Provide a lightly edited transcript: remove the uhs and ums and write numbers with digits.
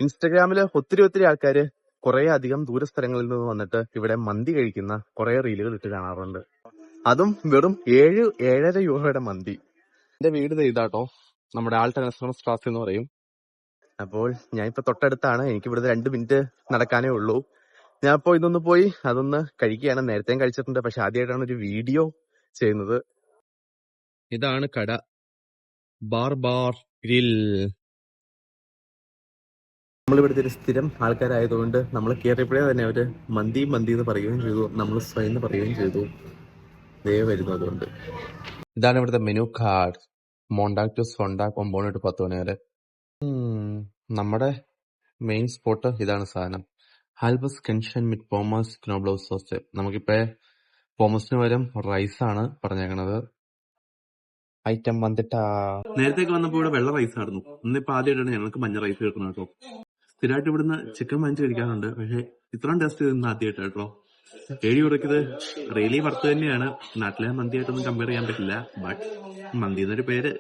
ഇൻസ്റ്റഗ്രാമില് ഒത്തിരി ആൾക്കാര് കുറെ അധികം ദൂര സ്ഥലങ്ങളിൽ നിന്ന് വന്നിട്ട് ഇവിടെ മന്തി കഴിക്കുന്ന കുറെ റീലുകൾ ഇട്ട് കാണാറുണ്ട്. അതും വെറും 7-7.5 യൂറോയുടെ മന്തി. എന്റെ വീട് ഇതാട്ടോ, നമ്മുടെ ആൾട്ടനസ്ട്രാസ് സ്ട്രാസ് എന്ന് പറയും. അപ്പോൾ ഞാൻ ഇപ്പൊ തൊട്ടടുത്താണ്, എനിക്ക് ഇവിടുന്ന് 2 മിനിറ്റ് നടക്കാനേ ഉള്ളൂ. ഞാൻ ഇപ്പൊ ഇതൊന്ന് പോയി അതൊന്ന് കഴിക്കുകയാണ്. നേരത്തെയും കഴിച്ചിട്ടുണ്ട്, പക്ഷെ ആദ്യമായിട്ടാണ് ഒരു വീഡിയോ ചെയ്യുന്നത്. ഇതാണ് കട, ബാർ ഗ്രിൽ. നമ്മളിവിടുത്തെ ഒരു സ്ഥിരം ആൾക്കാരായതുകൊണ്ട് നമ്മൾ കയറിയപ്പോഴേ തന്നെ അവര് മന്തി എന്ന് പറയുകയും ചെയ്തു, നമ്മൾ സ്വയം എന്ന് പറയുകയും ചെയ്തു. ദേ വരുന്നു. അതുകൊണ്ട് ഇതാണ് ഇവിടുത്തെ മെനു കാർഡ്. മോണ്ടാക് ടു സൊണ്ടാക് 9 to 10 മണി വരെ. നമ്മുടെ മെയിൻ സ്പോട്ട് ഇതാണ് സാധനം. ഹാൽബസ് കെൻഷൻ മിറ്റ് പോമസ് ക്നോബ്ലൗ സോസ്. നമുക്കിപ്പോ പോമസിന് പകരം റൈസാണ് പറഞ്ഞേക്കണത്. ഐറ്റം വന്നിട്ടാ. നേരത്തെ വന്നപ്പോ ഇവിടെ വെള്ള റൈസ് ആയിരുന്നു. ഇന്നിപ്പോ ആദ്യമായിട്ടാണ് ഞങ്ങൾക്ക് മഞ്ഞ റൈസ് കിട്ടുന്നത് കേട്ടോ. സ്ഥിരമായിട്ട് ഇവിടുന്ന് ചിക്കൻ വാങ്ങിച്ച് കഴിക്കാറുണ്ട്, പക്ഷെ ഇത്രയും ടേസ്റ്റ് ചെയ്തൊന്നും ആദ്യമായിട്ട് കേട്ടോ. 7 യൂറോയ്ക്ക് റിയലി വർത്ത് തന്നെയാണ്. നാട്ടിലെ മന്തിയായിട്ടൊന്നും കമ്പയർ ചെയ്യാൻ പറ്റില്ല. ബട്ട് മന്തി എന്നൊരു പേര്